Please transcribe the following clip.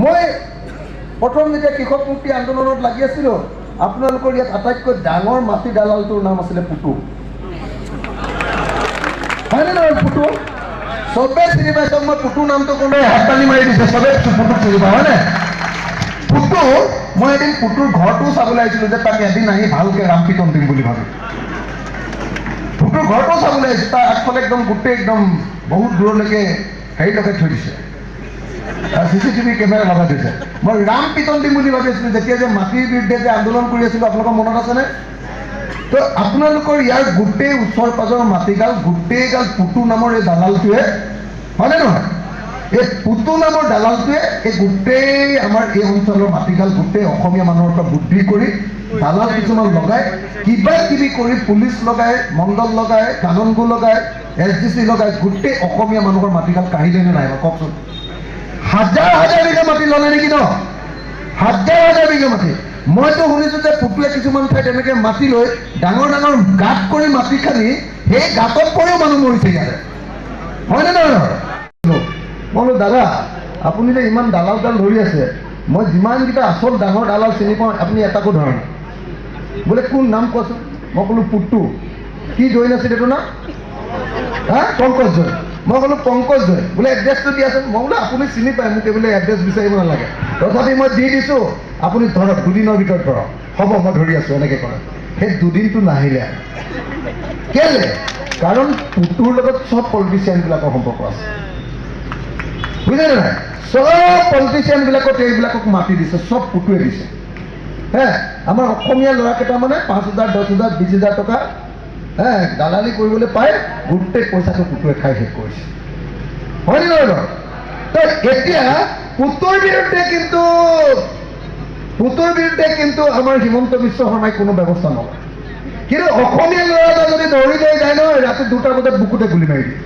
মই প্ৰথম যেতিয়া কৃষক মুক্তি আন্দোলনত লাগি আছিলোঁ, আপোনালোকৰ ইয়াত আটাইতকৈ ডাঙৰ মাটি দালালটোৰ নাম আছিলে পুতু। হয়নে নহয়? পুতু চবেই চিনি পাইছে। মই পুতু নামটো কোনোবাই হাততালি মাৰি দিছে, চবেই পুতুক চিনি পাওঁ, হয়নে? পুতু, মই এদিন পুতুৰ ঘৰটো চাবলৈ আহিছিলোঁ যে তাক এদিন আহি ভালকৈ ৰামপিতন দিম বুলি ভাবি। পুতুৰ ঘৰটো চাবলৈ আহিছোঁ, তাৰ আগফালে একদম গোটেই একদম বহুত দূৰলৈকে হেৰি লগাই থৈ দিছে, CCTV কেমেৰা লগাই দিছে। মই ৰাম পিতন দিম বুলি ভাবি আছিলোঁ যেতিয়া যে মাটিৰ বিৰুদ্ধে যে আন্দোলন কৰি আছিলোঁ, আপোনালোকৰ মনত আছেনে? তো আপোনালোকৰ ইয়াৰ গোটেই ওচৰ পাজৰ মাটিগাল গোটেইগাল পুতু নামৰ এই দালালটোৱে, হয়নে নহয়? এই পুতু নামৰ দালালটোৱে এই গোটেই আমাৰ এই অঞ্চলৰ মাটিগাল গোটেই অসমীয়া মানুহৰ পৰা বুদ্ধি কৰি দালাল কিছুমান লগাই কিবা কিবি কৰি পুলিচ লগাই, মণ্ডল লগাই, কাননগো লগাই, SDC লগাই গোটেই অসমীয়া মানুহৰ মাটিগাল কাঢ়িলেনে নাই কওকচোন? হাজাৰ হাজাৰ বিঘা মাটি ল'লে নেকি ন? হাজাৰ হাজাৰ বিঘা মাটি। মইতো শুনিছোঁ যে পুতুৱে কিছুমান ঠাইত এনেকৈ মাটি লৈ ডাঙৰ ডাঙৰ গাঁত কৰি মাটি খানি সেই গাঁতত পৰিও মানুহ মৰিছে ইয়াতে, হয়নে নহয়? মই বোলো দাদা, আপুনি যে ইমান দালাল ধৰি আছে, মই যিমানকেইটা আচল ডাঙৰ দালাল চিনি পাওঁ আপুনি এটাকো ধৰা নাই। বোলে কোন নাম কোৱাচোন? মই ক'লোঁ পুতু। কি জইন আছিল এইটো না? পংকজ জৈন। মই ক'লোঁ পংকজ জৈন। বোলে এড্ৰেছটো দিয়াচোন। মই বোলো আপুনি চিনি পায়, মোক বোলে এড্ৰেছ বিচাৰিব নালাগে, তথাপি মই দি দিছোঁ, আপুনি ধৰক, দুদিনৰ ভিতৰত ধৰক। হ'ব, মই ধৰি আছোঁ, এনেকৈ কৰে। সেই দুদিনটো নাহিলে। কেলে? কাৰণ পুতুৰ লগত চব পলিটিচিয়ানবিলাকৰ সম্পৰ্ক আছে, বুজিলে নাই? চব পলিটিচিয়ানবিলাকত এইবিলাকক মাতি দিছে, চব পুতুৱে দিছে। আমাৰ অসমীয়া ল'ৰা কেইটামানে 5,000, 10,000, 20,000 টকা দালালি কৰিবলৈ পায়, গোটেই পইচাটো পুতুৱে খাই শেষ কৰিছে, হয়নে নহয় বাৰু? তো এতিয়া পুতুৰ বিৰুদ্ধে কিন্তু আমাৰ হিমন্ত বিশ্ব শৰ্মাই কোনো ব্যৱস্থা নলয়। কিন্তু অসমীয়া ল'ৰা এটা যদি দৌৰি লৈ যায় নহয়, ৰাতি 2টা বজাত বুকুতে গুলি মাৰি দিয়ে।